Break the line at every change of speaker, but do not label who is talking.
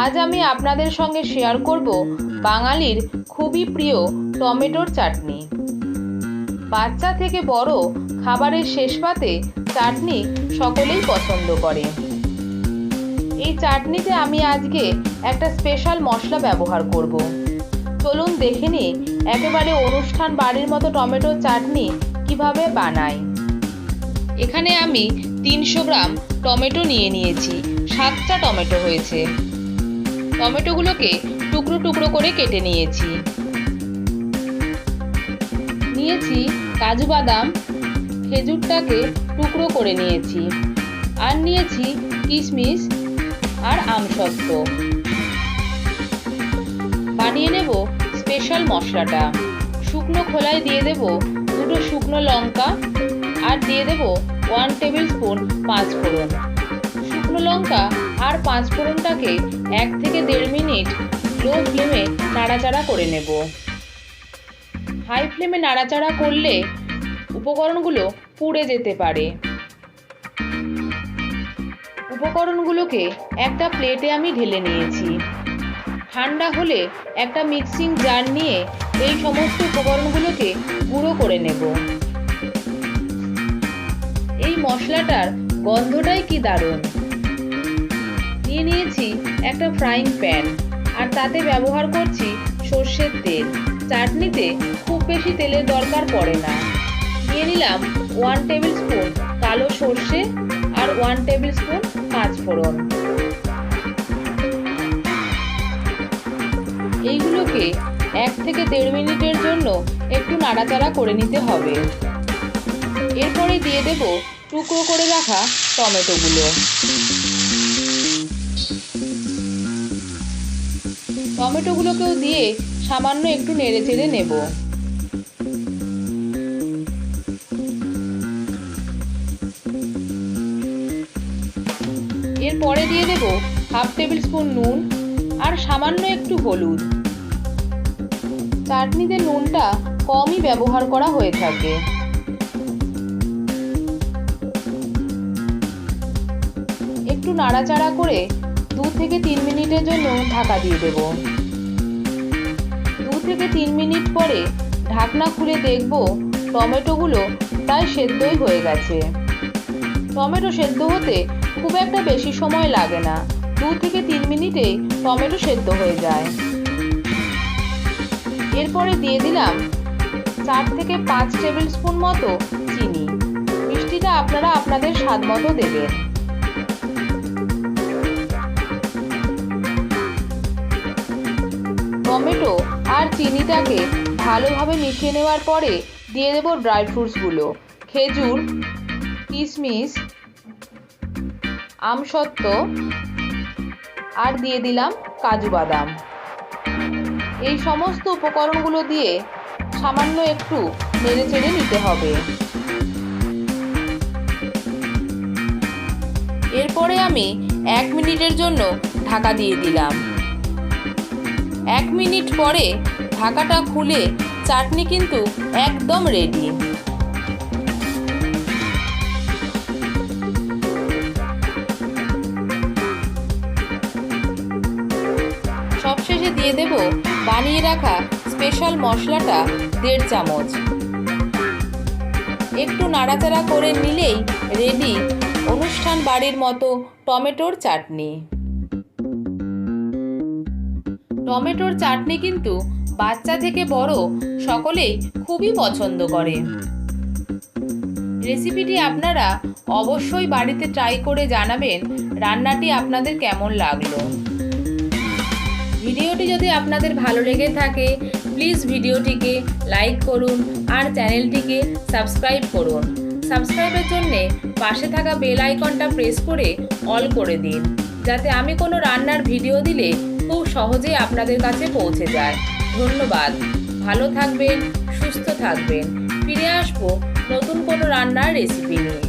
আজ আমি আপনাদের সঙ্গে শেয়ার করব বাঙালির খুবই প্রিয় টমেটোর চাটনি। বাচ্চা থেকে বড় খাবারের শেষ পাতে চাটনি সকলেই পছন্দ করে। এই চাটনিতে আমি আজকে একটা স্পেশাল মশলা ব্যবহার করব। চলুন দেখে নিই একেবারে অনুষ্ঠান বাড়ির মতো টমেটোর চাটনি কিভাবে বানাই। এখানে আমি 300 গ্রাম টমেটো নিয়েছি। 7টা টমেটো হয়েছে। টমেটোগুলোকে টুকরো টুকরো করে কেটে নিয়েছি। কাজু বাদাম, খেজুরটাকে টুকরো করে নিয়েছি। আর নিয়েছি কিশমিশ আর আমসত্ত্ব। বানিয়ে নেব স্পেশাল মশলাটা। শুকনো খোলায় দিয়ে দেব 2 শুকনো লঙ্কা আর দিয়ে দেব 1 টেবিল স্পুন 5 ফোড়ন। শুকনো লঙ্কা আর 5 ফোড়নটাকে 1 থেকে 1.5 মিনিট লো ফ্লেমে নাড়াচাড়া করে নেব। হাই ফ্লেমে নাড়াচাড়া করলে উপকরণগুলো পুড়ে যেতে পারে। উপকরণগুলোকে একটা প্লেটে আমি ঢেলে নিয়েছি। ঠান্ডা হলে একটা মিক্সিং জার নিয়ে এই সমস্ত উপকরণগুলোকে গুঁড়ো করে নেব। এই মশলাটার গন্ধটাই কি দারুণ। নিয়েছি একটা ফ্রাইং প্যান আর তাতে ব্যবহার করছি সর্ষের তেল। চাটনিতে খুব বেশি তেলের দরকার পড়ে না। নিয়ে নিলাম 1 টেবিল স্পুন কালো সর্ষে আর 1 টেবিল স্পুন 5 ফোড়ন। এইগুলোকে 1 থেকে 1.5 মিনিটের জন্য একটু নাড়াচাড়া করে নিতে হবে। এরপরে দিয়ে দেব টুকরো করে রাখা টমেটোগুলো। টমেটোগুলোকেও দিয়ে সামান্য একটু নেড়ে চেড়ে নেব। এরপরে দিয়ে দেব 1/2 টেবিল স্পুন নুন আর সামান্য একটু হলুদ। চাটনিতে নুনটা কমই ব্যবহার করা হয়ে থাকে। একটু নাড়াচাড়া করে 2 থেকে 3 মিনিটের জন্য ঢাকা দিয়ে দেব। 2 থেকে 3 মিনিট পরে ঢাকনা খুলে দেখব টমেটোগুলো প্রায় সেদ্ধই হয়ে গেছে। টমেটো সেদ্ধ হতে খুব একটা বেশি সময় লাগে না। 2 থেকে 3 মিনিটেই টমেটো সেদ্ধ হয়ে যায়। এরপরে দিয়ে দিলাম 4 থেকে 5 টেবিল স্পুন মতো চিনি। মিষ্টিটা আপনারা আপনাদের স্বাদ মতো দেবেন। টমেটো আর চিনিটাকে ভালোভাবে মিশিয়ে নেওয়ার পরে দিয়ে দেব ড্রাই ফ্রুটসগুলো। খেজুর, কিশমিশ, আমসত্ত্ব আর দিয়ে দিলাম কাজু বাদাম। এই সমস্ত উপকরণগুলো দিয়ে সামান্য একটু নেড়ে চেড়ে নিতে হবে। এরপরে আমি 1 মিনিটের জন্য ঢাকা দিয়ে দিলাম। 1 মিনিট পরে ঢাকাটা খুলে চাটনি কিন্তু একদম রেডি। সবশেষে দিয়ে দেব বানিয়ে রাখা স্পেশাল মশলাটা 1.5 চামচ। একটু নাড়াচাড়া করে নিলেই রেডি অনুষ্ঠান বাড়ির মতো টমেটোর চাটনি। টমেটোর চাটনি কিন্তু বাচ্চা থেকে বড় সকলেই খুবই পছন্দ করে। রেসিপিটি আপনারা অবশ্যই বাড়িতে ট্রাই করে জানাবেন রান্নাটি আপনাদের কেমন লাগলো। ভিডিওটি যদি আপনাদের ভালো লেগে থাকে প্লিজ ভিডিওটিকে লাইক করুন আর চ্যানেলটিকে সাবস্ক্রাইব করুন। সাবস্ক্রাইবের জন্যে পাশে থাকা বেল আইকনটা প্রেস করে অল করে দিন, যাতে আমি কোনো রান্নার ভিডিও দিলে খুব সহজেই আপনাদের কাছে পৌঁছে যায়। ধন্যবাদ। ভালো থাকবেন, সুস্থ থাকবেন। ফিরে আসবো নতুন কোনো রান্নার রেসিপি নিয়ে।